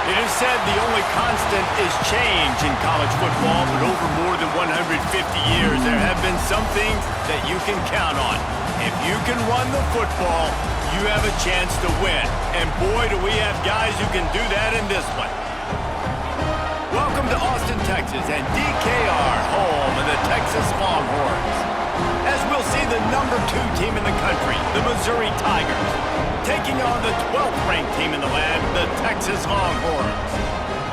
It is said the only constant is change in college football, but over more than 150 years, there have been some things that you can count on. If you can run the football, you have a chance to win. And boy, do we have guys who can do that in this one. Welcome to Austin, Texas, and DKR, home of the Texas Longhorns. As we'll see the number 2 team in the country, the Missouri Tigers, taking on the 12th ranked team in the land, the Texas Longhorns.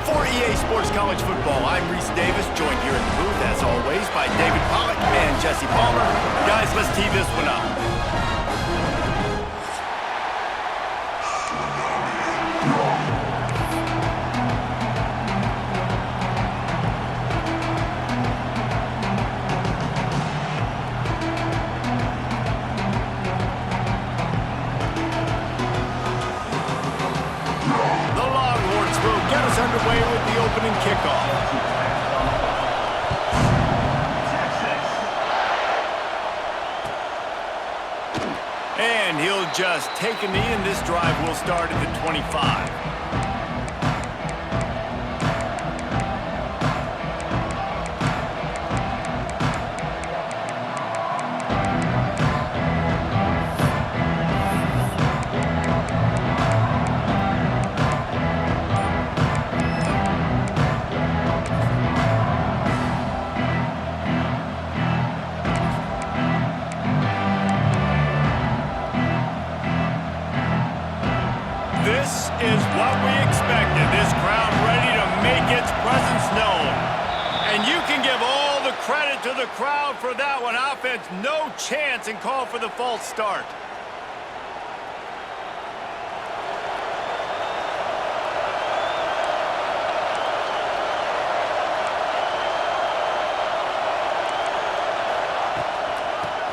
For EA Sports College Football, I'm Reese Davis, joined here in the booth, as always, by David Pollack and Jesse Palmer. Guys, let's tee this one up. Underway with the opening kickoff. And he'll just take a knee, and this drive will start at the 25. This is what we expected. This crowd ready to make its presence known. And you can give all the credit to the crowd for that one. Offense, no chance, and call for the false start.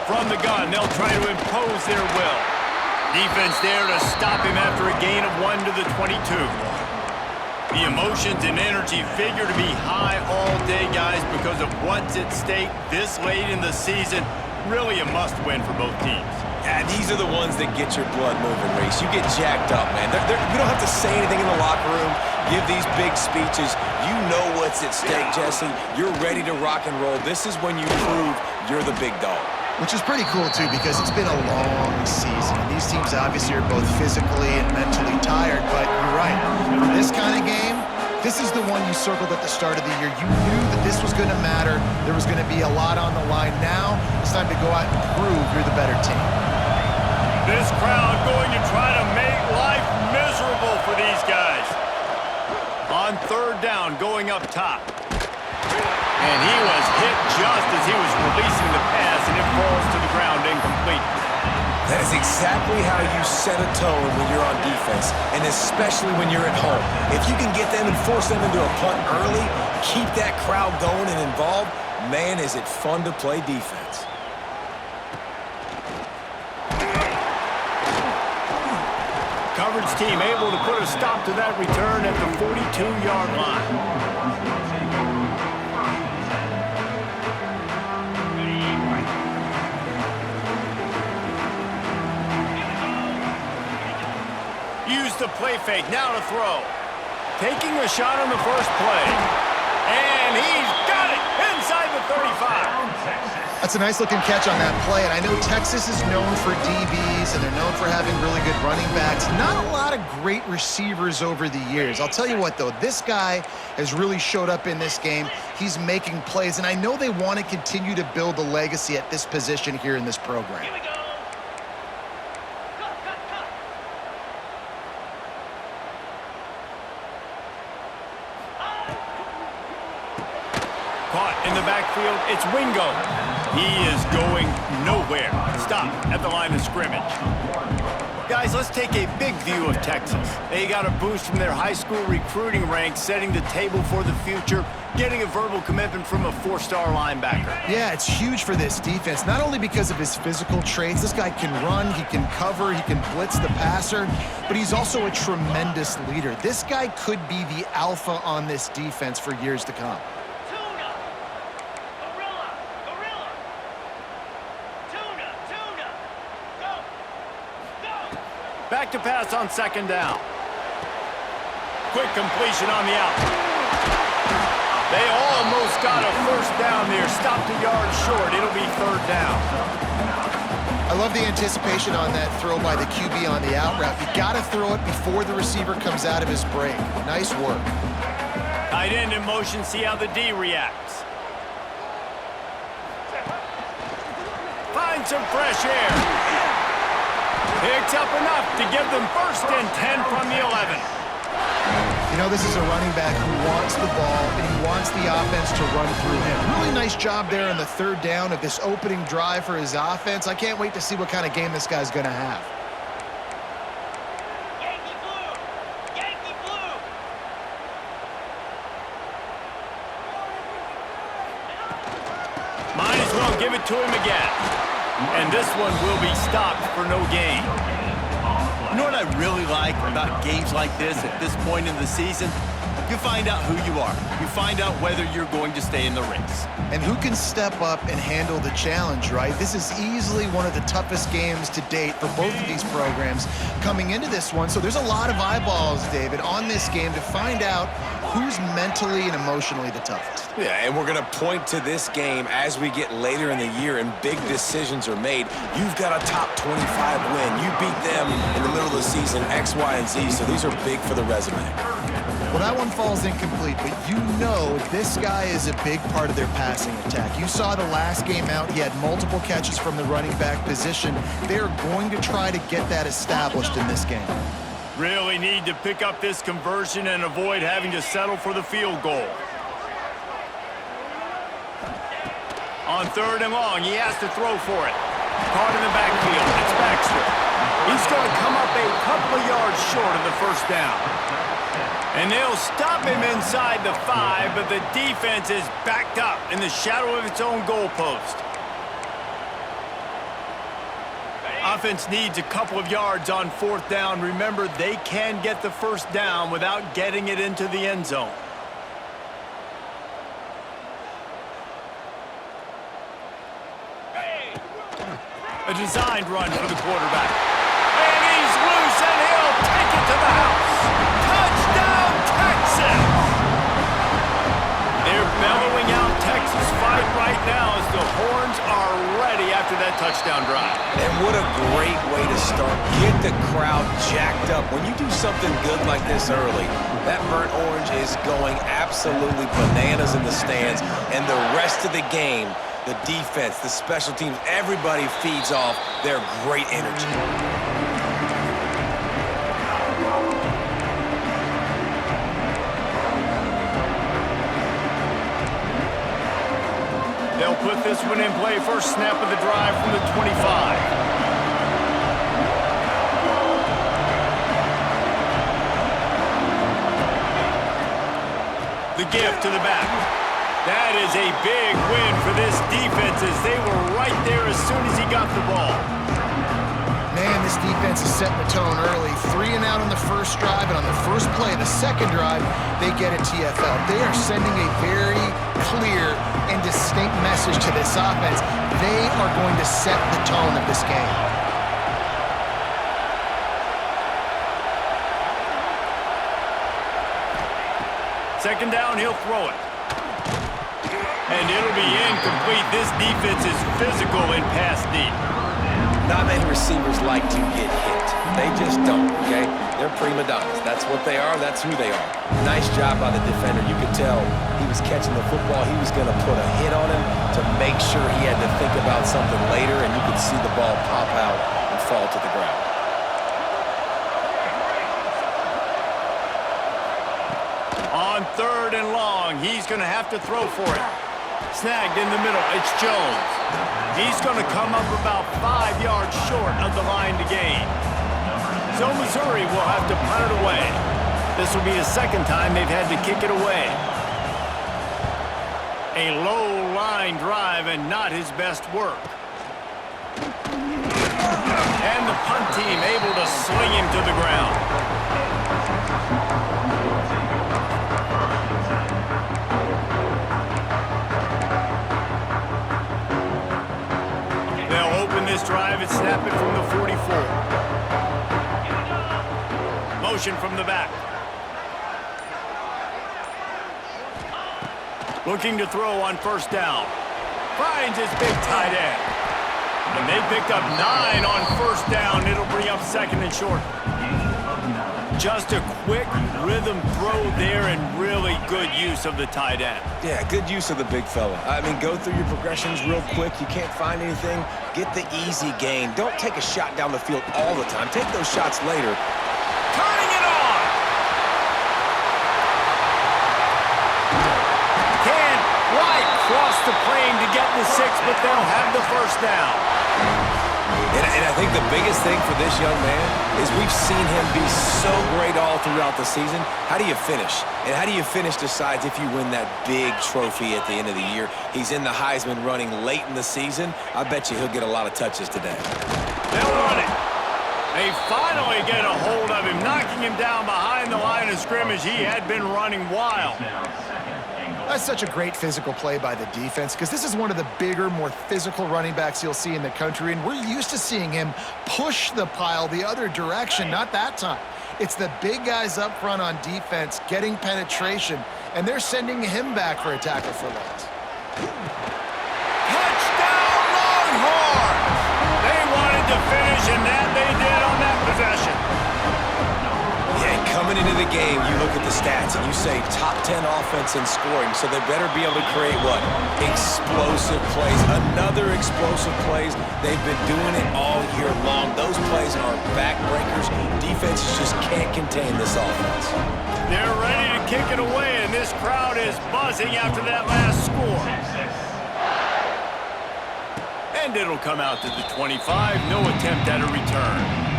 From the gun, they'll try to impose their will. Defense there to stop him after a gain of 1 to the 22. The emotions and energy figure to be high all day, guys, because of what's at stake this late in the season. Really a must-win for both teams. Yeah, these are the ones that get your blood moving, Reese. You get jacked up, man. You don't have to say anything in the locker room, give these big speeches. You know what's at stake, Jesse. You're ready to rock and roll. This is when you prove you're the big dog. Which is pretty cool, too, because it's been a long season. And these teams obviously are both physically and mentally tired, but you're right. For this kind of game, this is the one you circled at the start of the year. You knew that this was going to matter. There was going to be a lot on the line. Now, it's time to go out and prove you're the better team. This crowd going to try to make life miserable for these guys. On third down, going up top. And he was hit just as he was releasing the pass, and it falls to the ground incomplete. That is exactly how you set a tone when you're on defense, and especially when you're at home. If you can get them and force them into a punt early, keep that crowd going and involved, man, is it fun to play defense. Coverage team able to put a stop to that return at the 42-yard line. Use the play fake, now to throw. Taking a shot on the first play. And he's got it inside the 35. That's a nice-looking catch on that play, and I know Texas is known for DBs, and they're known for having really good running backs. Not a lot of great receivers over the years. I'll tell you what, though, this guy has really showed up in this game. He's making plays, and I know they want to continue to build a legacy at this position here in this program. Here we go. Caught in the backfield, it's Wingo. He is going nowhere. Stop at the line of scrimmage. Guys, let's take a big view of Texas. They got a boost from their high school recruiting ranks, setting the table for the future, getting a verbal commitment from a 4-star linebacker. Yeah, it's huge for this defense, not only because of his physical traits. This guy can run, he can cover, he can blitz the passer, but he's also a tremendous leader. This guy could be the alpha on this defense for years to come. Back to pass on second down. quick completion on the out. They almost got a first down there. Stopped a yard short. It'll be third down. I love the anticipation on that throw by the QB on the out route. You got to throw it before the receiver comes out of his break. Nice work. Tight end in motion. See how the D reacts. Find some fresh air. Picks up enough to give them first and 10 from the 11. You know, this is a running back who wants the ball, and he wants the offense to run through him. Really nice job there on the third down of this opening drive for his offense. I can't wait to see what kind of game this guy's going to have. Yankee blue! Yankee blue! Might as well give it to him again. And this one will be stopped for no gain. You know what I really like about games like this at this point in the season? You find out who you are. You find out whether you're going to stay in the race. And who can step up and handle the challenge, right? This is easily one of the toughest games to date for both of these programs coming into this one. So there's a lot of eyeballs, David, on this game to find out who's mentally and emotionally the toughest. Yeah, and we're going to point to this game as we get later in the year and big decisions are made. You've got a top 25 win. You beat them in the middle of the season, X, Y, and Z, so these are big for the resume. Well, that one falls incomplete, but you know this guy is a big part of their passing attack. You saw the last game out. He had multiple catches from the running back position. They're going to try to get that established in this game. Really need to pick up this conversion and avoid having to settle for the field goal. On third and long, he has to throw for it. Caught in the backfield. It's Baxter. He's going to come up a couple of yards short of the first down. And they'll stop him inside the 5, but the defense is backed up in the shadow of its own goalpost. Offense needs a couple of yards on fourth down. Remember, they can get the first down without getting it into the end zone. A designed run for the quarterback. And he's loose, and he'll take it to the house. Touchdown, Texas! They're bellowing out Texas fight right now as the horns are ready after that touchdown drive. And what a great way to start. Get the crowd jacked up. When you do something good like this early, that burnt orange is going absolutely bananas in the stands, and the rest of the game, the defense, the special teams, everybody feeds off their great energy. They'll put this one in play. First snap of the drive from the 25. The gift to the back. That is a big win for this defense as they were right there as soon as he got the ball. Man, this defense is setting the tone early. 3 and out on the first drive, and on the first play, the second drive, they get a TFL. They are sending a very clear and distinct message to this offense. They are going to set the tone of this game. Second down, he'll throw it. And it'll be incomplete. This defense is physical in pass deep. Not many receivers like to get hit. They just don't, okay? They're prima donnas. That's what they are. That's who they are. Nice job by the defender. You could tell he was catching the football. He was going to put a hit on him to make sure he had to think about something later, and you could see the ball pop out and fall to the ground. On third and long, he's going to have to throw for it. Snagged in the middle, it's Jones. He's going to come up about 5 yards short of the line to gain. So Missouri will have to punt it away. This will be the second time they've had to kick it away. A low line drive and not his best work. And the punt team able to sling him to the ground. This drive and snap it from the 44. Motion from the back. Looking to throw on first down. Finds his big tight end. And they picked up 9 on first down. It'll bring up second and short. Just a quick rhythm throw there and really good use of the tight end. Yeah, good use of the big fella. I mean, go through your progressions real quick. You can't find anything. Get the easy gain. Don't take a shot down the field all the time. Take those shots later. Turning it on! Can't quite cross the plane to get the 6, but they'll have the first down. And I think the biggest thing for this young man is we've seen him be so great all throughout the season. How do you finish? And how do you finish decides if you win that big trophy at the end of the year. He's in the Heisman running late in the season. I bet you he'll get a lot of touches today. They'll run it. They finally get a hold of him, knocking him down behind the line of scrimmage. He had been running wild. That's such a great physical play by the defense because this is one of the bigger, more physical running backs you'll see in the country, and we're used to seeing him push the pile the other direction, not that time. It's the big guys up front on defense getting penetration, and they're sending him back for a tackle for loss. Touchdown, Longhorns! They wanted to finish, and that they did on that possession. Yeah, coming into the game, you look at the stats and you say top 10 offense in scoring, so they better be able to create what? Explosive plays. Another explosive plays. They've been doing it all year long. Those plays are backbreakers. Defenses just can't contain this offense. They're ready to kick it away, and this crowd is buzzing after that last score. And it'll come out to the 25. No attempt at a return.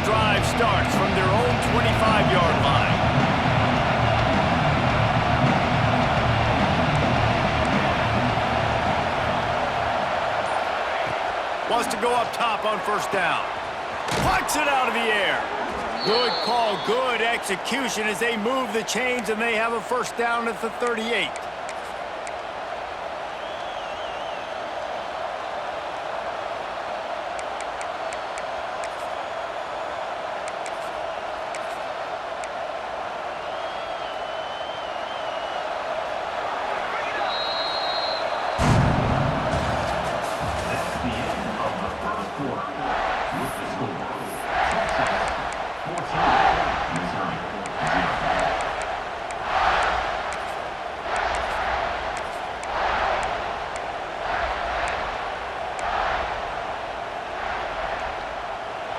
Drive starts from their own 25-yard line. Wants to go up top on first down. Plucks it out of the air. Good call, good execution as they move the chains and they have a first down at the 38.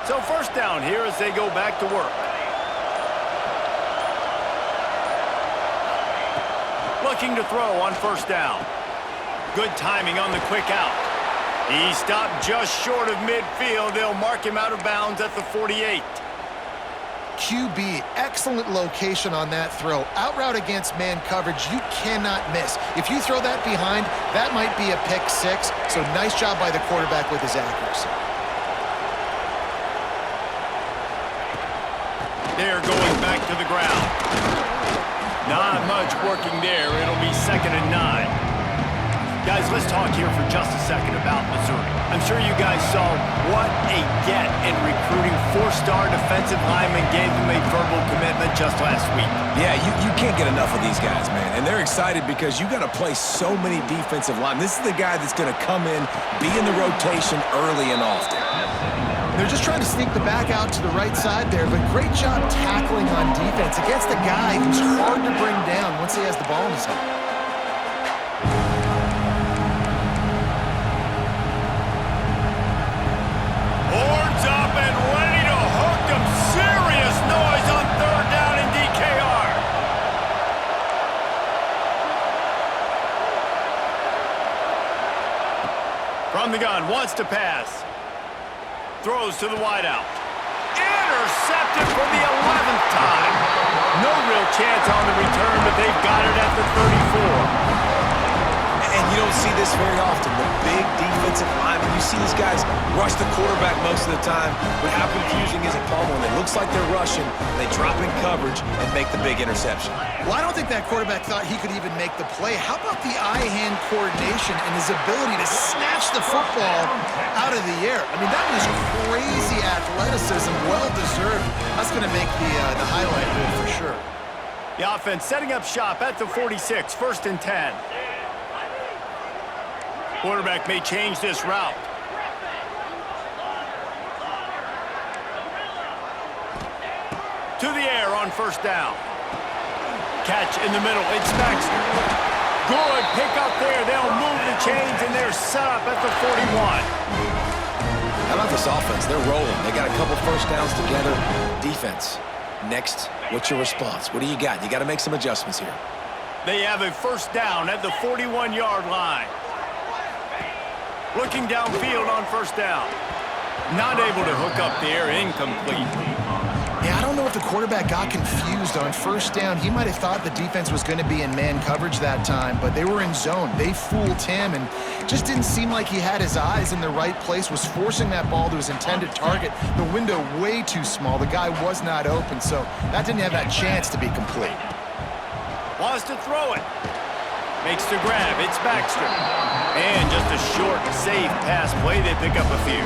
So first down here as they go back to work. Looking to throw on first down. Good timing on the quick out. He stopped just short of midfield. They'll mark him out of bounds at the 48. QB, excellent location on that throw. Out route against man coverage, you cannot miss. If you throw that behind, that might be a pick 6. So nice job by the quarterback with his accuracy. They're going back to the ground. Not much working there. It'll be 2nd and 9. Guys, let's talk here for just a second about Missouri. I'm sure you guys saw what a get in recruiting. 4-star defensive lineman gave them a verbal commitment just last week. Yeah, you can't get enough of these guys, man. And they're excited because you got to play so many defensive linemen. This is the guy that's going to come in, be in the rotation early and often. They're just trying to sneak the back out to the right side there, but great job tackling on defense against a guy who's hard to bring down once he has the ball in his hand. Horns up and ready to hook them. Serious noise on 3rd down in DKR. From the gun, wants to pass. Throws to the wideout. Intercepted for the 11th time. No real chance on the return, but they've got it at the 34. And You don't see this very often. The big defensive linemen, you see these guys rush the quarterback most of the time, but how confusing is it, Palmer, when it looks like they're rushing, they drop in coverage and make the big interception? Well, I don't think that quarterback thought he could even make the play. How about the eye-hand coordination and his ability to snatch the football out of the air? I mean, that was crazy athleticism, well-deserved. That's going to make the highlight reel for sure. The offense setting up shop at the 46, 1st and 10. Quarterback may change this route. To the air on 1st down. Catch in the middle. It's Baxter. Good pick up there. They'll move the chains, and they're set up at the 41. How about this offense? They're rolling. They got a couple first downs together. Defense. Next, what's your response? What do you got? You got to make some adjustments here. They have a 1st down at the 41-yard line. Looking downfield on 1st down. Not able to hook up there, incomplete. Yeah, I don't know if the quarterback got confused on 1st down. He might have thought the defense was going to be in man coverage that time, but they were in zone. They fooled him and just didn't seem like he had his eyes in the right place, was forcing that ball to his intended target. The window way too small. The guy was not open, so that didn't have that chance to be complete. Wants to throw it. Makes the grab. It's Baxter. And just a short, safe pass play. They pick up a few.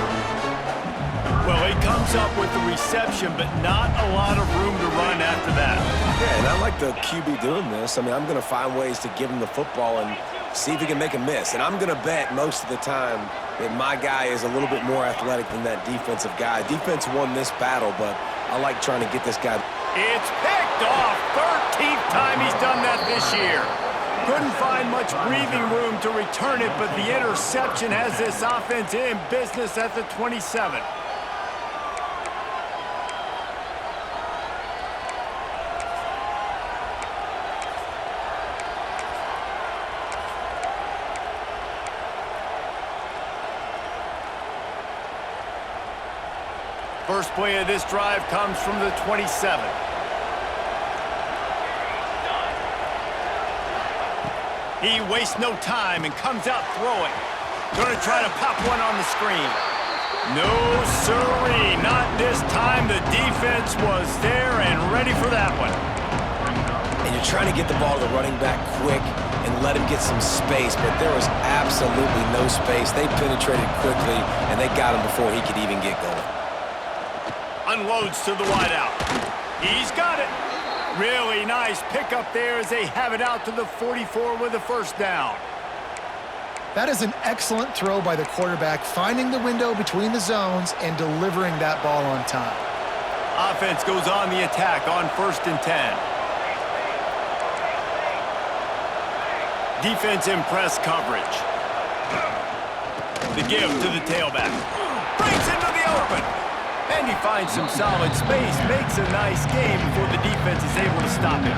Well, he comes up with the reception, but not a lot of room to run after that. Yeah, and I like the QB doing this. I mean, I'm going to find ways to give him the football and see if he can make a miss. And I'm going to bet most of the time that my guy is a little bit more athletic than that defensive guy. Defense won this battle, but I like trying to get this guy. It's picked off. 13th time he's done that this year. Couldn't find much breathing room to return it, but the interception has this offense in business at the 27. First play of this drive comes from the 27. He wastes no time and comes out throwing. Going to try to pop one on the screen. No, sirree, not this time. The defense was there and ready for that one. And you're trying to get the ball to the running back quick and let him get some space, but there was absolutely no space. They penetrated quickly, and they got him before he could even get going. Unloads to the wideout. He's got it. Really nice pickup there as they have it out to the 44 with a 1st down. That is an excellent throw by the quarterback, finding the window between the zones and delivering that ball on time. Offense goes on the attack on 1st and 10. Defense in press coverage. The give to the tailback. Breaks into the open. And he finds some solid space, makes a nice game before the defense is able to stop him.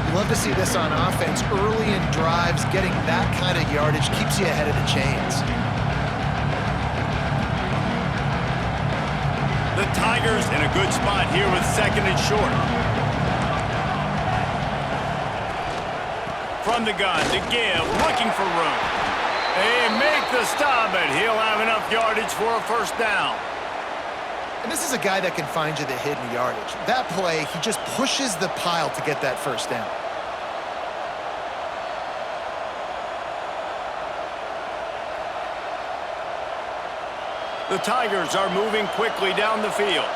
You love to see this on offense. Early in drives, getting that kind of yardage keeps you ahead of the chains. The Tigers in a good spot here with 2nd and short. From the gun, the give, looking for room. They make the stop, but he'll have enough yardage for a 1st down. And this is a guy that can find you the hidden yardage. That play, he just pushes the pile to get that 1st down. The Tigers are moving quickly down the field.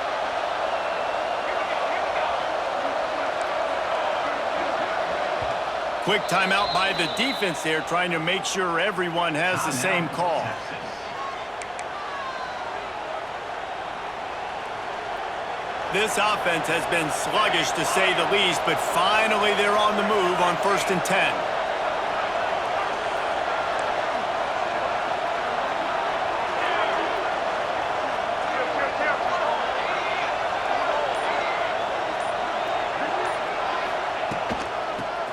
Quick timeout by the defense there, trying to make sure everyone has the same call. This offense has been sluggish to say the least, but finally they're on the move on 1st and 10.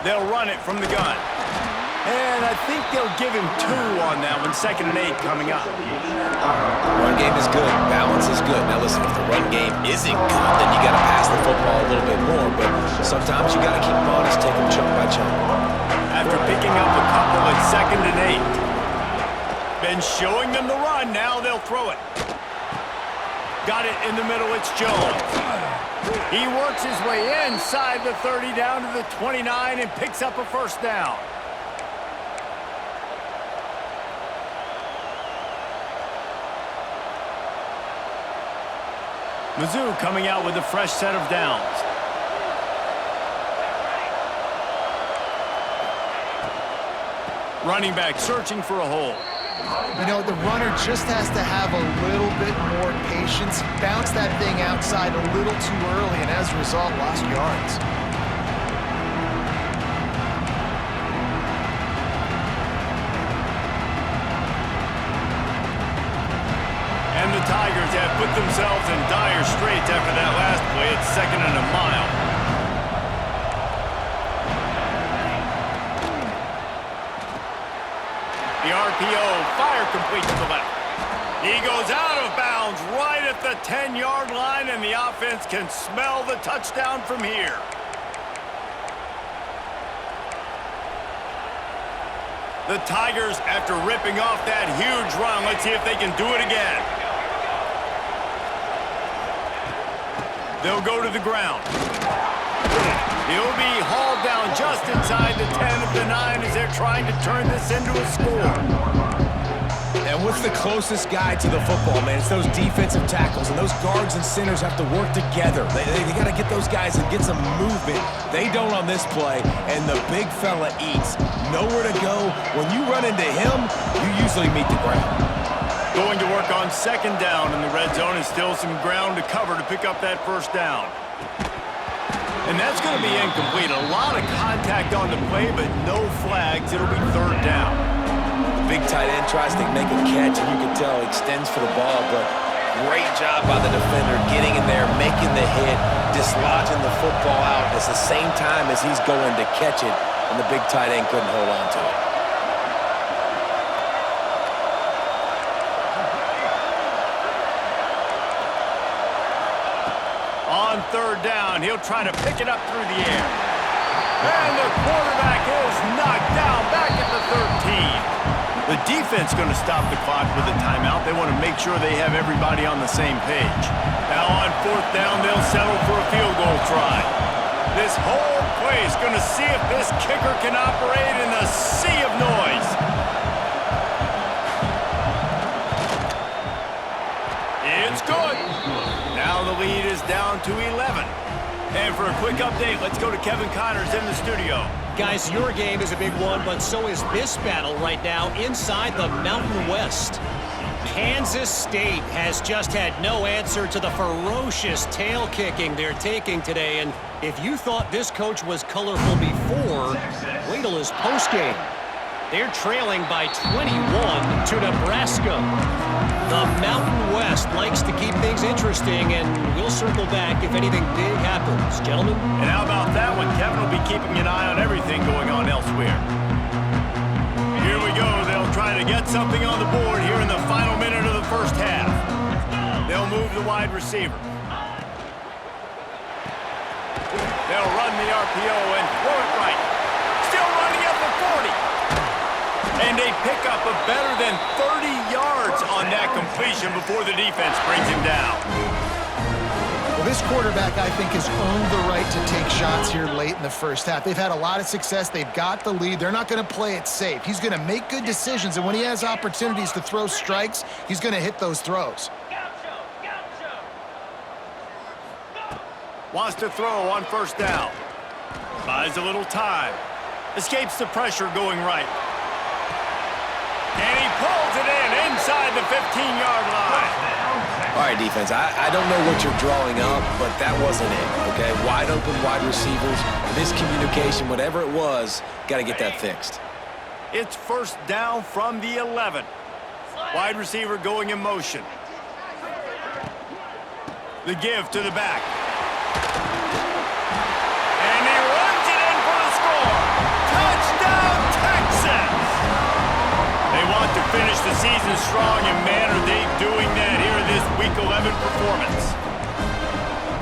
They'll run it from the gun. And I think they'll give him 2 on that one. 2nd and 8 coming up. Run game is good. Balance is good. Now listen, if the run game isn't good, then you got to pass the football a little bit more. But sometimes you got to keep them honest, take them chunk by chunk. After picking up a couple at 2nd Been showing them the run. Now they'll throw it. Got it in the middle. It's Jones. He works his way inside the 30 down to the 29 and picks up a first down. Mizzou coming out with a fresh set of downs. Running back searching for a hole. You know, the runner just has to have a little bit more patience. Bounce that thing outside a little too early, and as a result, lost yards. And the Tigers have put themselves in dire straits after that last play. It's 2nd and a mile. The RPO, fire complete to the left. He goes out of bounds right at the 10-yard line, and the offense can smell the touchdown from here. The Tigers, after ripping off that huge run, let's see if they can do it again. They'll go to the ground. He'll be hauled down just inside the 10 of the 9 as they're trying to turn this into a score. And what's the closest guy to the football, man? It's those defensive tackles, and those guards and centers have to work together. They got to get those guys and get some movement. They don't on this play, and the big fella eats. Nowhere to go. When you run into him, you usually meet the ground. Going to work on 2nd down in the red zone, and still some ground to cover to pick up that first down. And that's going to be incomplete. A lot of contact on the play, but no flags. It'll be 3rd down. The big tight end tries to make a catch, and you can tell he extends for the ball, but great job by the defender getting in there, making the hit, dislodging the football out at the same time as he's going to catch it, and the big tight end couldn't hold on to it. On 3rd down, he'll try to pick it up through the air. And the quarterback is knocked down back at the 13. The defense going to stop the clock with a timeout. They want to make sure they have everybody on the same page. Now on 4th down, they'll settle for a field goal try. This whole play is going to see if this kicker can operate in the sea of noise. It's good. Now the lead is down to 11. And for a quick update, let's go to Kevin Connors in the studio. Guys, your game is a big one, but so is this battle right now inside the Mountain West. Kansas State has just had no answer to the ferocious tail kicking they're taking today. And if you thought this coach was colorful before, wait till his postgame. They're trailing by 21 to Nebraska. The Mountain West likes to keep things interesting, and we'll circle back if anything big happens. Gentlemen? And how about that one? Kevin will be keeping an eye on everything going on elsewhere. Here we go. They'll try to get something on the board here in the final minute of the first half. They'll move the wide receiver. They'll run the RPO and throw it right. Still running at the 40. And they pick up a better than 30 yards on that completion before the defense brings him down. Well, this quarterback, I think, has earned the right to take shots here late in the first half. They've had a lot of success. They've got the lead. They're not going to play it safe. He's going to make good decisions, and when he has opportunities to throw strikes, he's going to hit those throws. Wants to throw on 1st down. Buys a little time. Escapes the pressure going right. And he pulls it in inside the 15-yard line. All right, defense, I don't know what you're drawing up, but that wasn't it, okay? Wide open wide receivers, miscommunication, whatever it was, got to get that fixed. It's 1st down from the 11. Wide receiver going in motion. The give to the back. And he runs it in for the score. Touchdown, Texas! They want to finish the season strong, and man, are they doing that here in this Week 11 performance.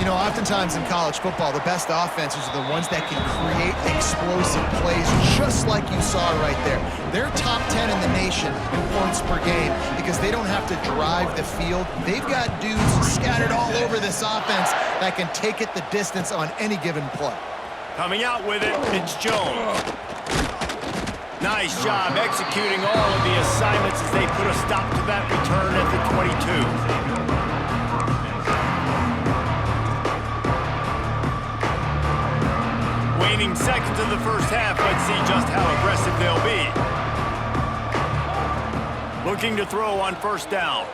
You know, oftentimes in college football, the best offenses are the ones that can create explosive plays, just like you saw right there. They're top 10 in the nation in points per game because they don't have to drive the field. They've got dudes scattered all over this offense that can take it the distance on any given play. Coming out with it, it's Jones. Nice job executing all of the assignments as they put a stop to that return at the 22. Waning seconds in the first half, let's see just how aggressive they'll be. Looking to throw on first down.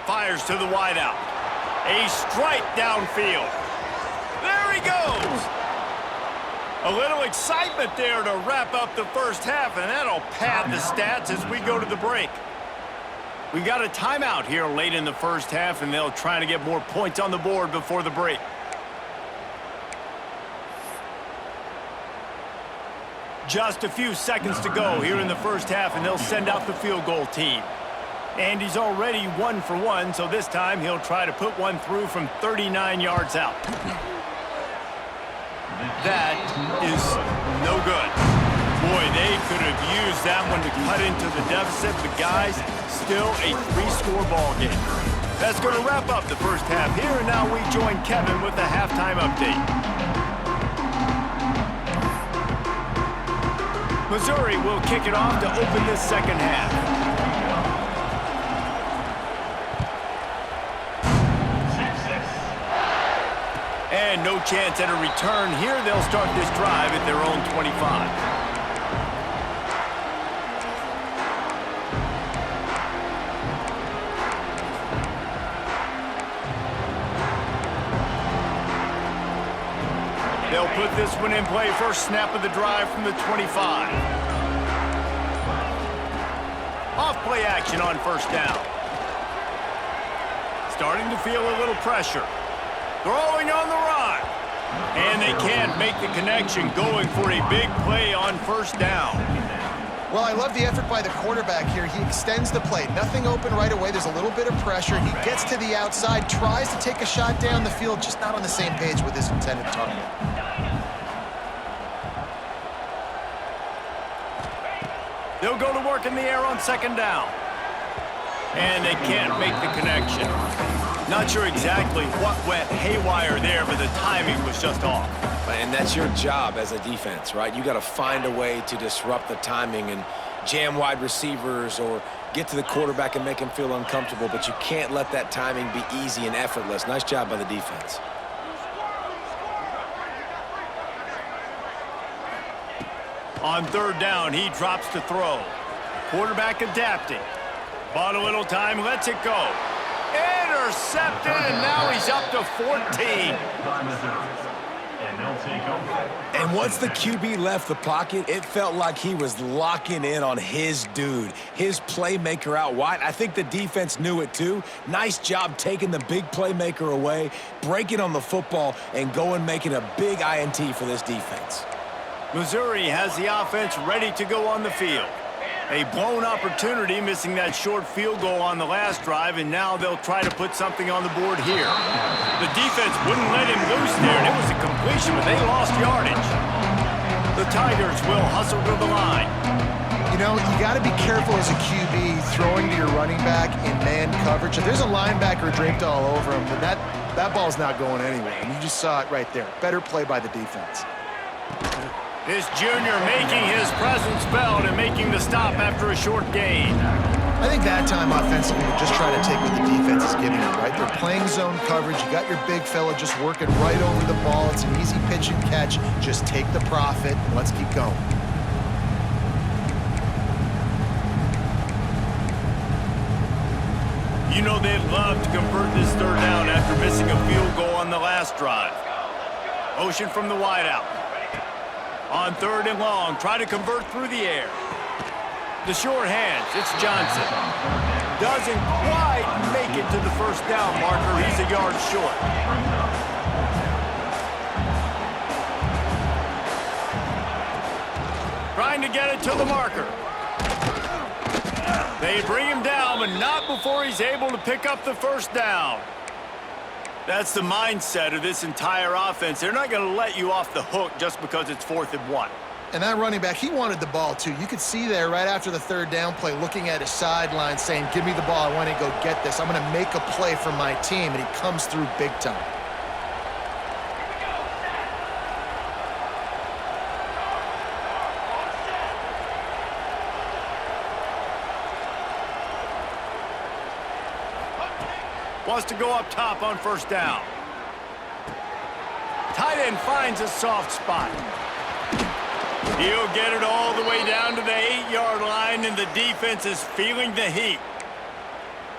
Fires to the wideout. A strike downfield. There he goes. A little excitement there to wrap up the first half, and that'll pad the stats as we go to the break. We got a timeout here late in the first half, and they'll try to get more points on the board before the break. Just a few seconds to go here in the first half, and they'll send out the field goal team. And he's already 1 for 1, so this time he'll try to put one through from 39 yards out. That is no good. Boy, they could have used that one to cut into the deficit, but guys, still a 3-score ball game. That's going to wrap up the first half here, and now we join Kevin with the halftime update. Missouri will kick it off to open this second half. And no chance at a return here. They'll start this drive at their own 25. They'll put this one in play. First snap of the drive from the 25. Off play action on first down. Starting to feel a little pressure. Throwing on the run. And they can't make the connection, going for a big play on first down. Well, I love the effort by the quarterback here. He extends the play. Nothing open right away. There's a little bit of pressure. He gets to the outside, tries to take a shot down the field, just not on the same page with his intended target. They'll go to work in the air on second down. And they can't make the connection. Not sure exactly what went haywire there, but the timing was just off. And that's your job as a defense, right? You got to find a way to disrupt the timing and jam wide receivers or get to the quarterback and make him feel uncomfortable, but you can't let that timing be easy and effortless. Nice job by the defense. On third down, he drops to throw. Quarterback adapting. Bought a little time, lets it go. Intercepted, and now he's up to 14. And once the QB left the pocket, it felt like he was locking in on his dude, his playmaker out wide. I think the defense knew it too. Nice job taking the big playmaker away, breaking on the football, and going making a big INT for this defense. Missouri has the offense ready to go on the field. A blown opportunity, missing that short field goal on the last drive, and now they'll try to put something on the board here. The defense wouldn't let him loose there, and it was a completion, but they lost yardage. The Tigers will hustle to the line. You know, you got to be careful as a QB throwing to your running back in man coverage. If there's a linebacker draped all over him, then that ball's not going anywhere, and you just saw it right there. Better play by the defense. This junior making his presence felt and making the stop after a short gain. I think that time offensively, you're just trying to take what the defense is giving you, right? They're playing zone coverage. You got your big fella just working right over the ball. It's an easy pitch and catch. Just take the profit and let's keep going. You know they'd love to convert this third down after missing a field goal on the last drive. Motion from the wideout. On third and long, try to convert through the air. The short hands, it's Johnson. Doesn't quite make it to the first down marker. He's a yard short. Trying to get it to the marker. They bring him down, but not before he's able to pick up the first down. That's the mindset of this entire offense. They're not going to let you off the hook just because it's 4th and 1. And that running back, he wanted the ball too. You could see there right after the 3rd down play looking at his sideline saying, give me the ball, I want to go get this. I'm going to make a play for my team, and he comes through big time. Wants to go up top on 1st down. Tight end finds a soft spot. He'll get it all the way down to the 8-yard line, and the defense is feeling the heat.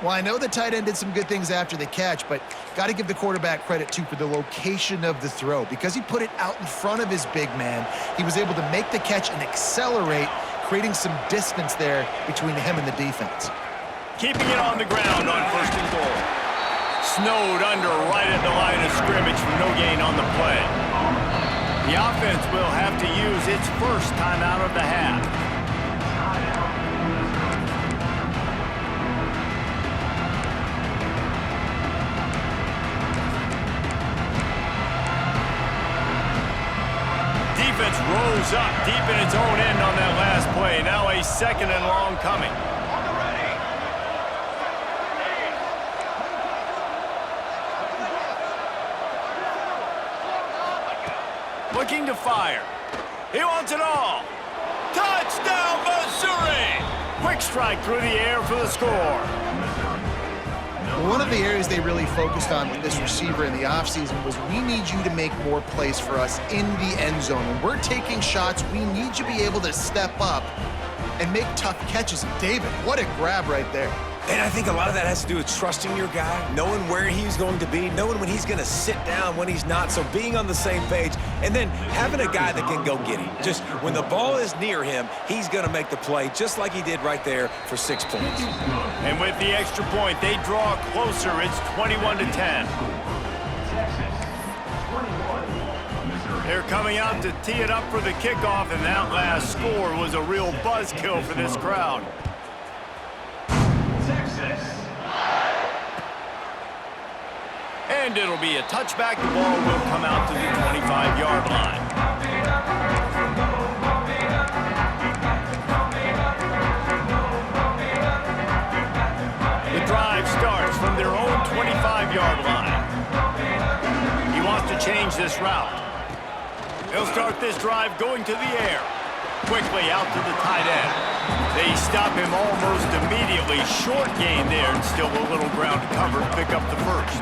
Well, I know the tight end did some good things after the catch, but got to give the quarterback credit, too, for the location of the throw. Because he put it out in front of his big man, he was able to make the catch and accelerate, creating some distance there between him and the defense. Keeping it on the ground on 1st and goal. Snowed under right at the line of scrimmage for no gain on the play. The offense will have to use its first timeout of the half. Defense rose up deep in its own end on that last play. Now a 2nd and long coming. Looking to fire. He wants it all. Touchdown, Missouri! Quick strike through the air for the score. One of the areas they really focused on with this receiver in the offseason was we need you to make more plays for us in the end zone. When we're taking shots, we need you to be able to step up and make tough catches. And David, what a grab right there. And I think a lot of that has to do with trusting your guy, knowing where he's going to be, knowing when he's going to sit down, when he's not, so being on the same page, and then having a guy that can go get him. Just when the ball is near him, he's going to make the play, just like he did right there for 6 points. And with the extra point, they draw closer. It's 21-10. They're coming out to tee it up for the kickoff, and that last score was a real buzzkill for this crowd. And it'll be a touchback. The ball will come out to the 25-yard line. The drive starts from their own 25-yard line. He wants to change this route. He'll start this drive going to the air. Quickly out to the tight end. They stop him almost immediately. Short gain there, and still a little ground to cover to pick up the first.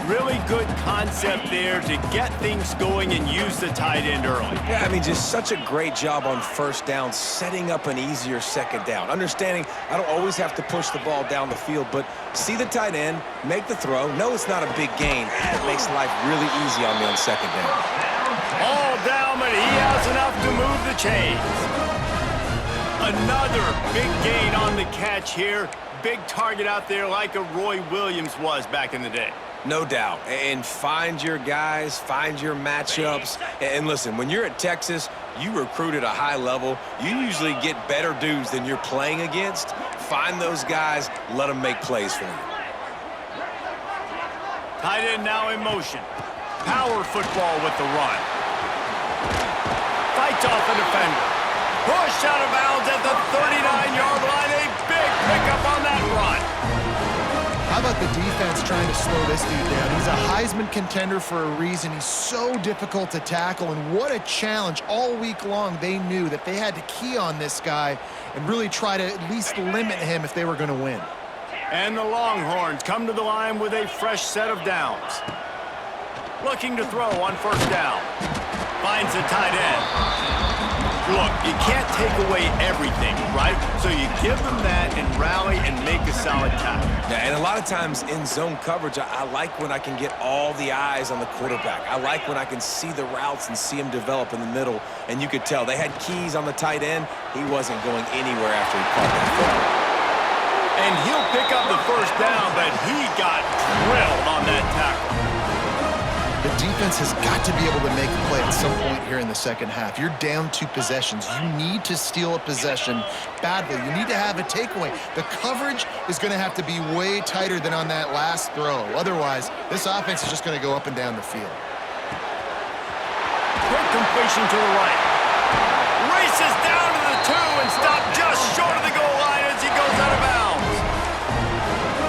Really good concept there to get things going and use the tight end early. Yeah, I mean, just such a great job on 1st down, setting up an easier 2nd down. Understanding I don't always have to push the ball down the field, but see the tight end, make the throw. No, it's not a big gain. It makes life really easy on me on 2nd down. All down, but he has enough to move the chains. Another big gain on the catch here. Big target out there like a Roy Williams was back in the day. No doubt. And find your guys, find your matchups. And listen, when you're at Texas, you recruit at a high level. You usually get better dudes than you're playing against. Find those guys, let them make plays for you. Tight end now in motion. Power football with the run. Fights off a defender. Pushed out of bounds at the 39-yard line. A big pickup on that run. How about the defense trying to slow this dude down? He's a Heisman contender for a reason. He's so difficult to tackle, and what a challenge. All week long, they knew that they had to key on this guy and really try to at least limit him if they were going to win. And the Longhorns come to the line with a fresh set of downs. Looking to throw on 1st down. Finds the tight end. Look, you can't take away everything, right? So you give them that and rally and make a solid tackle. Yeah, and a lot of times in zone coverage, I like when I can get all the eyes on the quarterback. I like when I can see the routes and see him develop in the middle. And you could tell they had keys on the tight end. He wasn't going anywhere after he caught that football. And he'll pick up the 1st down, but he got drilled on that tackle. The defense has got to be able to make a play at some point here in the second half. You're down 2 possessions. You need to steal a possession badly. You need to have a takeaway. The coverage is going to have to be way tighter than on that last throw. Otherwise, this offense is just going to go up and down the field. Quick completion to the right. Races down to the 2 and stopped just short of the goal line as he goes out of bounds.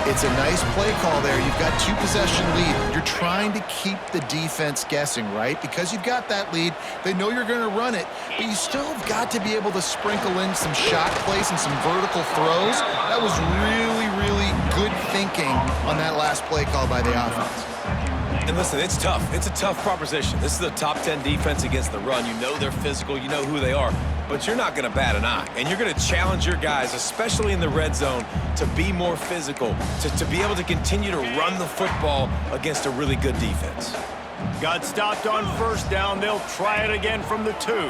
It's a nice play call there. You've got 2 possession lead. You're trying to keep the defense guessing, right? Because you've got that lead, they know you're going to run it, but you still have got to be able to sprinkle in some shot plays and some vertical throws. That was really, really good thinking on that last play call by the offense. And listen, it's tough. It's a tough proposition. This is a top 10 defense against the run. You know they're physical. You know who they are. But you're not going to bat an eye. And you're going to challenge your guys, especially in the red zone, to be more physical, to be able to continue to run the football against a really good defense. Got stopped on first down. They'll try it again from the 2. And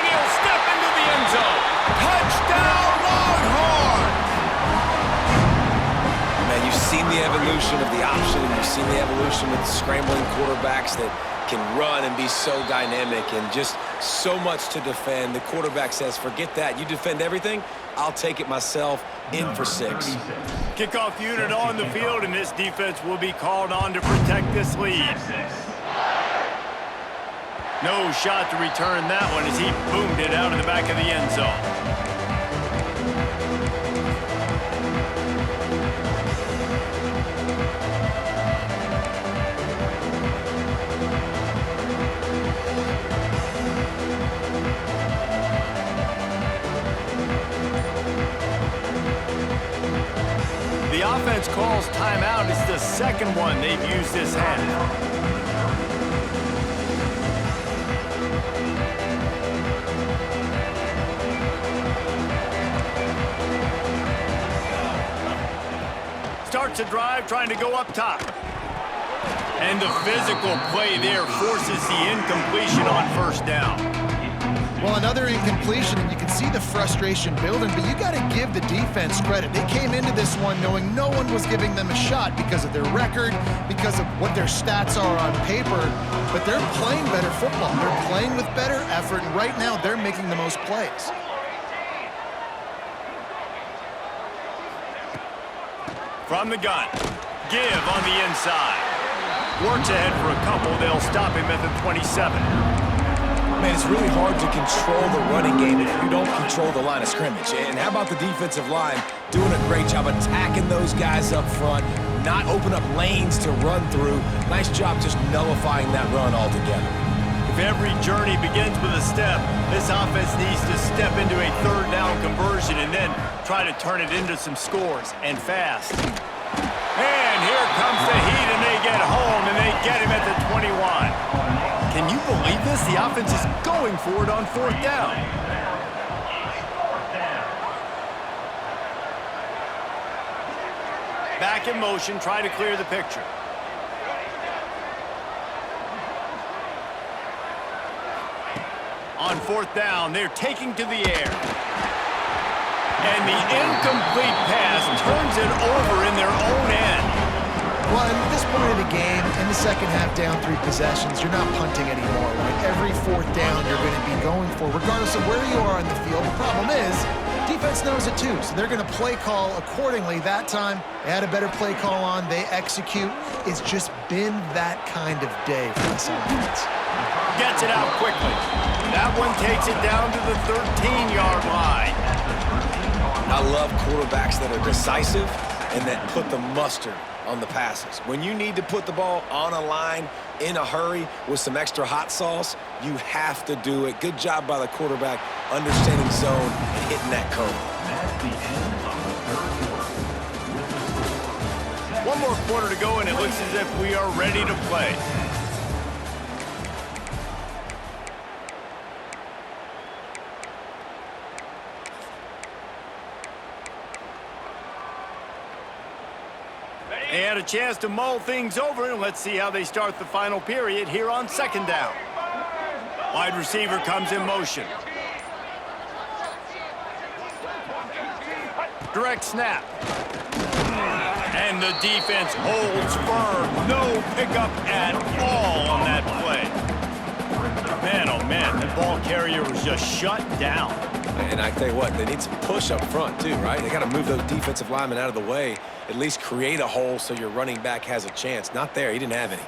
he'll step into the end zone. Touchdown, Longhorns! Man, you've seen the evolution of the option, and you've seen the evolution with scrambling quarterbacks that can run and be so dynamic and just so much to defend. The quarterback says, forget that. You defend everything, I'll take it myself. In for 6. Kickoff unit on the field, and this defense will be called on to protect this lead. No shot to return that one as he boomed it out of the back of the end zone. The offense calls timeout. It's the second one they've used this half. Starts a drive trying to go up top. And the physical play there forces the incompletion on first down. Well, another incompletion, and you can see the frustration building, but you got to give the defense credit. They came into this one knowing no one was giving them a shot because of their record, because of what their stats are on paper, but they're playing better football. They're playing with better effort, and right now they're making the most plays. From the gun, give on the inside. Works ahead for a couple. They'll stop him at the 27. Man, it's really hard to control the running game if you don't control the line of scrimmage. And how about the defensive line doing a great job attacking those guys up front, not open up lanes to run through. Nice job just nullifying that run altogether. If every journey begins with a step, this offense needs to step into a third down conversion and then try to turn it into some scores, and fast. And here comes the heat, and they get home, and they get him at the 21. Can you believe this? The offense is going for it on fourth down. Back in motion, try to clear the picture. On fourth down, they're taking to the air. And the incomplete pass turns it over in their own end. Well, at this point of the game, in the second half, down 3 possessions, you're not punting anymore, right? Every fourth down you're going to be going for, regardless of where you are on the field. The problem is, defense knows it too, so they're going to play call accordingly. That time, they had a better play call on. They execute. It's just been that kind of day for this offense. Gets it out quickly. That one takes it down to the 13-yard line. I love quarterbacks that are decisive and that put the mustard on the passes. When you need to put the ball on a line in a hurry with some extra hot sauce, you have to do it. Good job by the quarterback understanding zone and hitting that cone. One more quarter to go, and it looks as if we are ready to play. They had a chance to mull things over, and let's see how they start the final period here on second down. Wide receiver comes in motion. Direct snap. And the defense holds firm. No pickup at all on that play. Man, oh man, the ball carrier was just shut down. And I tell you what, they need some push up front too, right? They got to move those defensive linemen out of the way, at least create a hole so your running back has a chance. Not there. He didn't have any.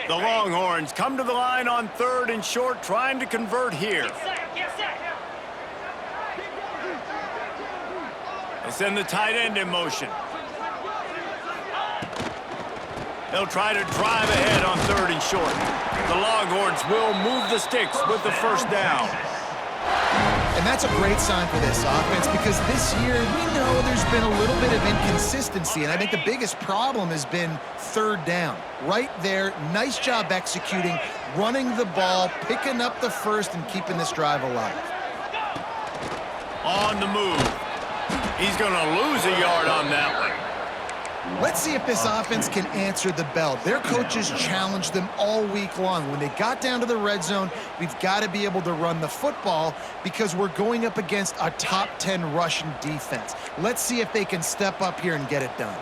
The Longhorns come to the line on 3rd and short, trying to convert here. They send the tight end in motion. They'll try to drive ahead on 3rd and short. The Longhorns will move the sticks with the first down. And that's a great sign for this offense because this year we know there's been a little bit of inconsistency, and I think the biggest problem has been 3rd down. Right there, nice job executing, running the ball, picking up the first, and keeping this drive alive. On the move. He's going to lose a yard on that one. Let's see if this offense can answer the bell. Their coaches challenged them all week long. When they got down to the red zone, we've got to be able to run the football because we're going up against a top 10 Russian defense. Let's see if they can step up here and get it done.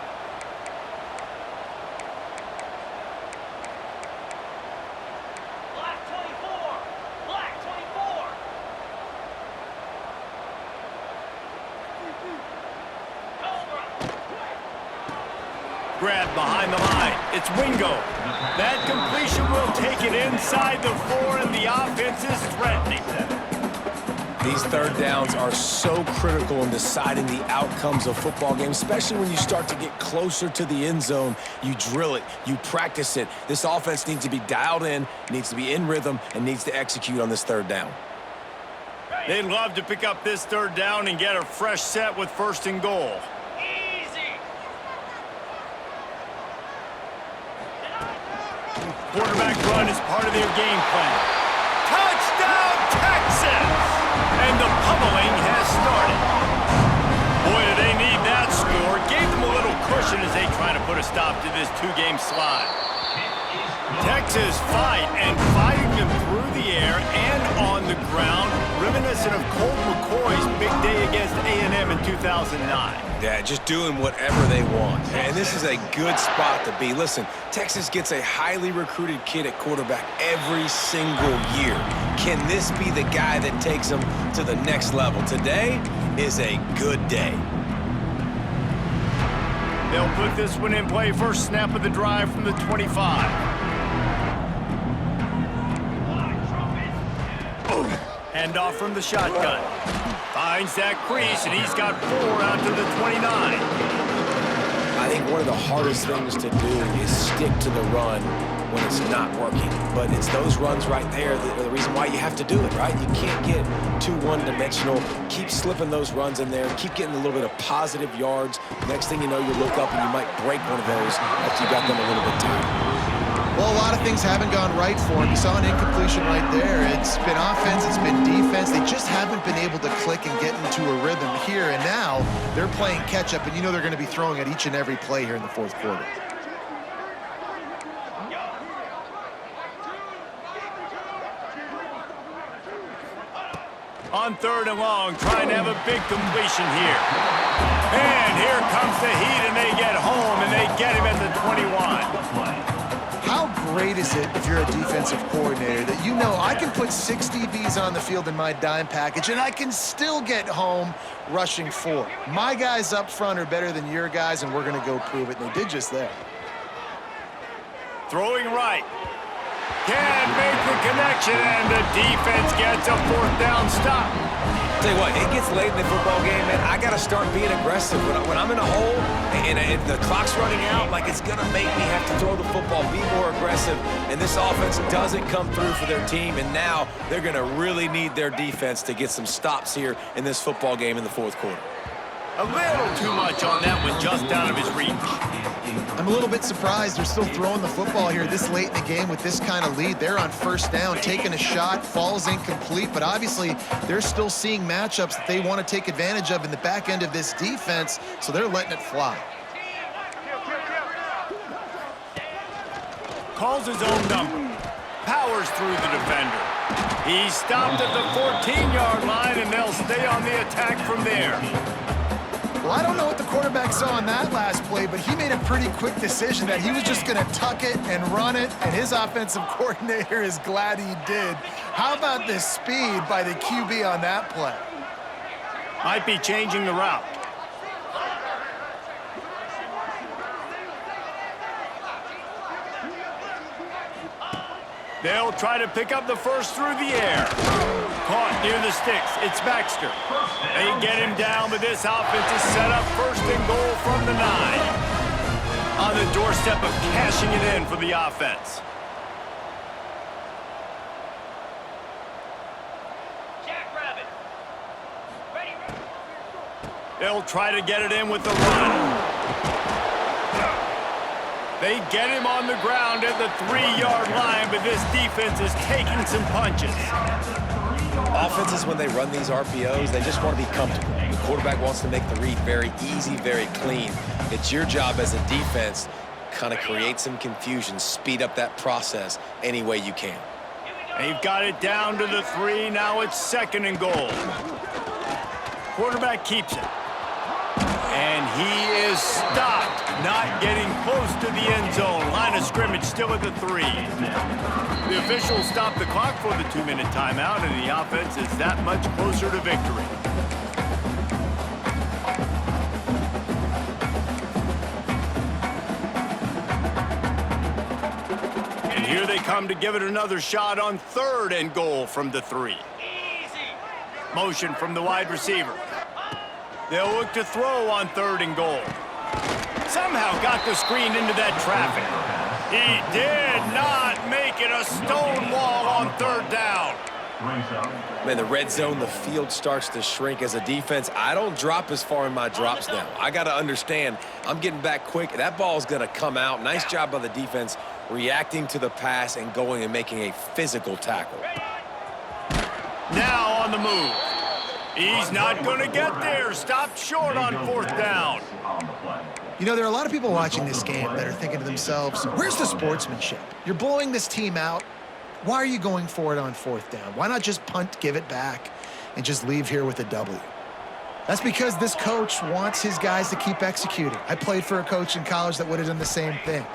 Grab behind the line. It's Wingo. That completion will take it inside the 4, and the offense is threatening. These 3rd downs are so critical in deciding the outcomes of football games, especially when you start to get closer to the end zone. You drill it, you practice it. This offense needs to be dialed in, needs to be in rhythm, and needs to execute on this 3rd down. They'd love to pick up this 3rd down and get a fresh set with 1st and goal. Quarterback run is part of their game plan. Touchdown, Texas! And the pummeling has started. Boy, do they need that score. Gave them a little cushion as they try to put a stop to this 2-game slide. Texas fighting them through the air and on the ground, reminiscent of Colt McCoy's big day against A&M in 2009. Yeah, just doing whatever they want. And this is a good spot to be. Listen, Texas gets a highly recruited kid at quarterback every single year. Can this be the guy that takes them to the next level? Today is a good day. They'll put this one in play. First snap of the drive from the 25. Hand off from the shotgun. Finds that crease, and he's got 4 out to the 29. I think one of the hardest things to do is stick to the run when it's not working. But it's those runs right there that are the reason why you have to do it, right? You can't get too one-dimensional. Keep slipping those runs in there. Keep getting a little bit of positive yards. Next thing you know, you look up and you might break one of those after you got them a little bit tired. Well, a lot of things haven't gone right for him. You saw an incompletion right there. It's been offense, it's been defense. They just haven't been able to click and get into a rhythm here. And now they're playing catch-up, and you know they're going to be throwing at each and every play here in the 4th quarter. On 3rd and long, trying to have a big completion here. And here comes the heat, and they get home, and they get him at the 21. How great is it if you're a defensive coordinator that you know I can put 6 DBs on the field in my dime package and I can still get home rushing 4. My guys up front are better than your guys, and we're going to go prove it. And they did just that. Throwing right. Can't make the connection, and the defense gets a 4th down stop. Tell you what, it gets late in the football game, man. I got to start being aggressive. When I'm in a hole and the clock's running out, like it's going to make me have to throw the football, be more aggressive. And this offense doesn't come through for their team, and now they're going to really need their defense to get some stops here in this football game in the 4th quarter. A little too much on that one, just out of his reach. I'm a little bit surprised they're still throwing the football here this late in the game with this kind of lead. They're on 1st down, taking a shot, falls incomplete, but obviously they're still seeing matchups that they want to take advantage of in the back end of this defense, so they're letting it fly. Calls his own number. Powers through the defender. He's stopped at the 14-yard line, and they'll stay on the attack from there. Well, I don't know what the quarterback saw on that last play, but he made a pretty quick decision that he was just going to tuck it and run it, and his offensive coordinator is glad he did. How about the speed by the QB on that play? Might be changing the route. They'll try to pick up the first through the air. Caught near the sticks. It's Baxter. They get him down, but this offense is set up first and goal from the 9. On the doorstep of cashing it in for the offense. Jackrabbit. Ready. They'll try to get it in with the run. They get him on the ground at the 3-yard line, but this defense is taking some punches. Offenses, when they run these RPOs, they just want to be comfortable. The quarterback wants to make the read very easy, very clean. It's your job as a defense, kind of create some confusion, speed up that process any way you can. They've got it down to the 3. Now it's 2nd and goal. Quarterback keeps it. And he is stopped, not getting close to the end zone. Line of scrimmage still at the 3. The officials stop the clock for the 2-minute timeout, and the offense is that much closer to victory. And here they come to give it another shot on 3rd and goal from the 3. Motion from the wide receiver. They'll look to throw on 3rd and goal. Somehow got the screen into that traffic. He did not make it a stone wall on 3rd down. Man, the red zone, the field starts to shrink as a defense. I don't drop as far in my drops now. I got to understand, I'm getting back quick. That ball's going to come out. Nice job by the defense reacting to the pass and going and making a physical tackle. Now on the move. He's not going to get there. Stopped short on 4th down. You know, there are a lot of people watching this game that are thinking to themselves, where's the sportsmanship? You're blowing this team out. Why are you going for it on 4th down? Why not just punt, give it back, and just leave here with a W? That's because this coach wants his guys to keep executing. I played for a coach in college that would have done the same thing.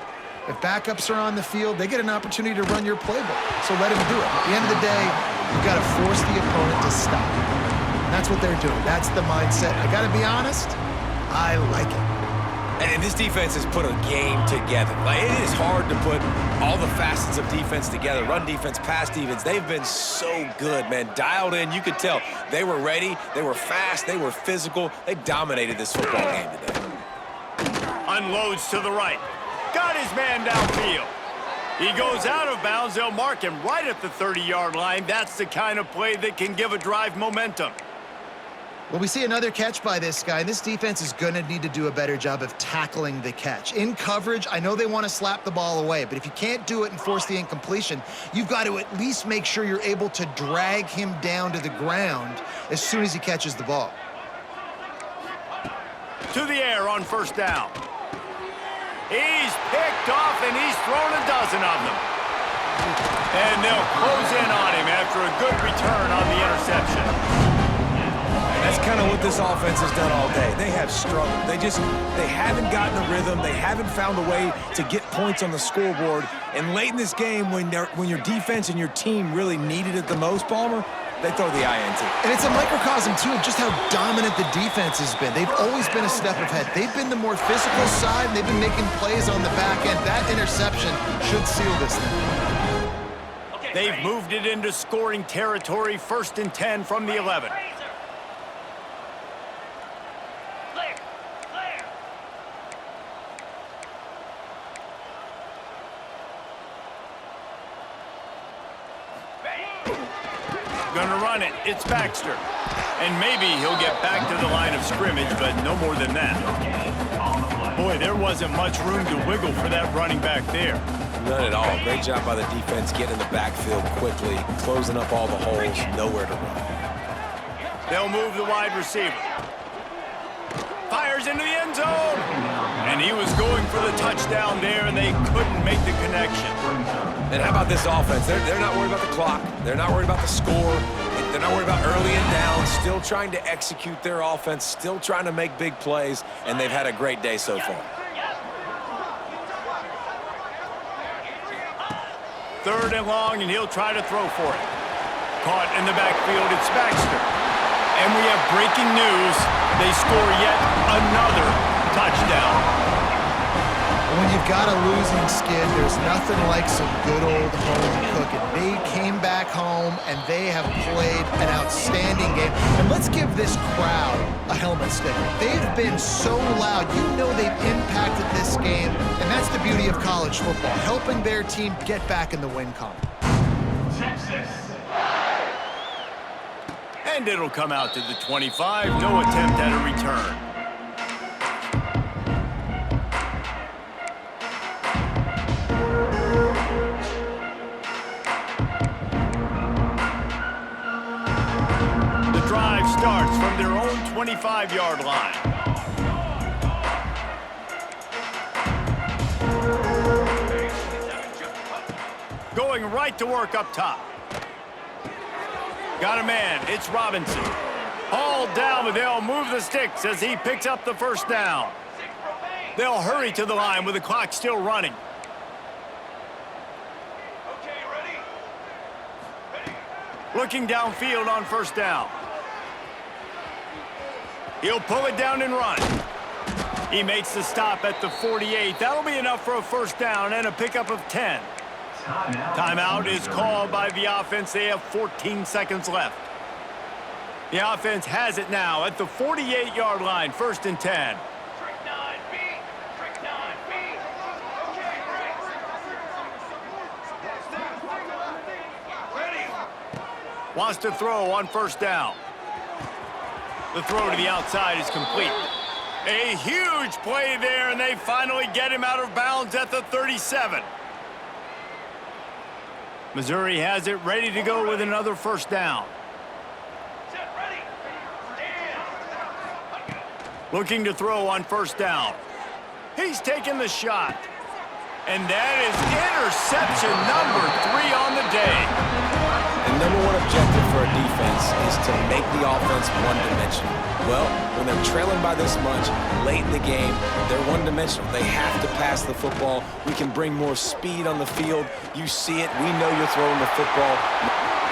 If backups are on the field, they get an opportunity to run your playbook, so let him do it. At the end of the day, you've got to force the opponent to stop. And that's what they're doing. That's the mindset. I got to be honest, I like it. And this defense has put a game together. Like, it is hard to put all the facets of defense together. Run defense, pass defense. They've been so good, man. Dialed in. You could tell they were ready. They were fast. They were physical. They dominated this football game today. Unloads to the right. Got his man downfield. He goes out of bounds. They'll mark him right at the 30-yard line. That's the kind of play that can give a drive momentum. Well, we see another catch by this guy. This defense is going to need to do a better job of tackling the catch. In coverage, I know they want to slap the ball away, but if you can't do it and force the incompletion, you've got to at least make sure you're able to drag him down to the ground as soon as he catches the ball. To the air on 1st down. He's picked off, and he's thrown a dozen of them. And they'll close in on him after a good return on the interception. That's kind of what this offense has done all day. They have struggled. They haven't gotten a rhythm. They haven't found a way to get points on the scoreboard. And late in this game, when your defense and your team really needed it the most, Palmer, they throw the INT. And it's a microcosm, too, of just how dominant the defense has been. They've always been a step ahead. They've been the more physical side, and they've been making plays on the back end. That interception should seal this thing. They've moved it into scoring territory, 1st and 10 from the 11. Gonna run it. It's Baxter. And maybe he'll get back to the line of scrimmage, but no more than that. Boy, there wasn't much room to wiggle for that running back there. None at all. Great job by the defense getting in the backfield quickly, closing up all the holes, nowhere to run. They'll move the wide receiver. Fires into the end zone. And he was going for the touchdown there, and they couldn't make the connection. And how about this offense? They're not worried about the clock. They're not worried about the score. They're not worried about early and down. Still trying to execute their offense. Still trying to make big plays. And they've had a great day so far. 3rd and long, and he'll try to throw for it. Caught in the backfield, it's Baxter. And we have breaking news. They score yet another touchdown. When you've got a losing skid, there's nothing like some good old home cooking. They came back home, and they have played an outstanding game. And let's give this crowd a helmet sticker. They've been so loud. You know they've impacted this game, and that's the beauty of college football, helping their team get back in the win column. And it'll come out to the 25. No attempt at a return. Starts from their own 25-yard line. Going right to work up top. Got a man. It's Robinson. Hauled down, but they'll move the sticks as he picks up the first down. They'll hurry to the line with the clock still running. Looking downfield on first down. He'll pull it down and run. He makes the stop at the 48. That'll be enough for a first down and a pickup of 10. Timeout is called by the offense. They have 14 seconds left. The offense has it now at the 48-yard line, 1st and 10. Wants to throw on first down. The throw to the outside is complete. A huge play there, and they finally get him out of bounds at the 37. Missouri has it ready to go with another first down. Looking to throw on first down. He's taking the shot. And that is interception number 3 on the day. The number one objective for a defense is to make the offense one-dimensional. Well, when they're trailing by this much late in the game, they're one-dimensional. They have to pass the football. We can bring more speed on the field. You see it. We know you're throwing the football.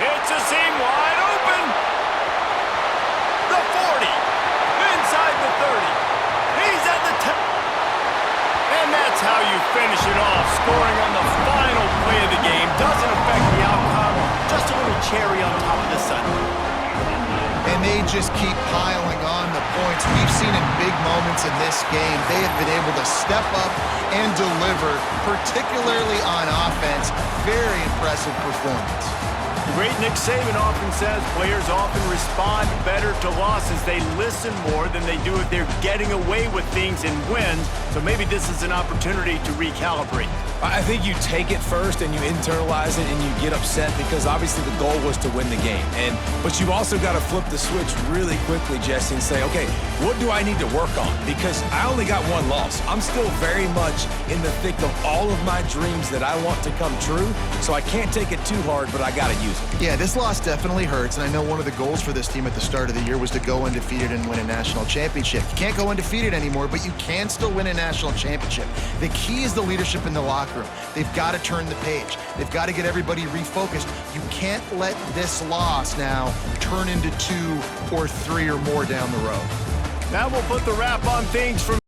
It's a seam wide open. The 40. Inside the 30. He's at the 10. And that's how you finish it off. Scoring on the final play of the game doesn't affect the outcome. Just a little cherry on top of the sundae. And they just keep piling on the points. We've seen in big moments in this game, they have been able to step up and deliver, particularly on offense. Very impressive performance. The great Nick Saban often says players often respond better to losses. They listen more than they do if they're getting away with things and wins. So maybe this is an opportunity to recalibrate. I think you take it first and you internalize it and you get upset because obviously the goal was to win the game. But you've also got to flip the switch really quickly, Jesse, and say, okay, what do I need to work on? Because I only got one loss. I'm still very much in the thick of all of my dreams that I want to come true. So I can't take it too hard, but I got to use it. Yeah, this loss definitely hurts. And I know one of the goals for this team at the start of the year was to go undefeated and win a national championship. You can't go undefeated anymore, but you can still win a national championship. The key is the leadership in the locker room. They've got to turn the page. They've got to get everybody refocused. You can't let this loss now turn into 2 or 3 or more down the road. Now we'll put the wrap on things from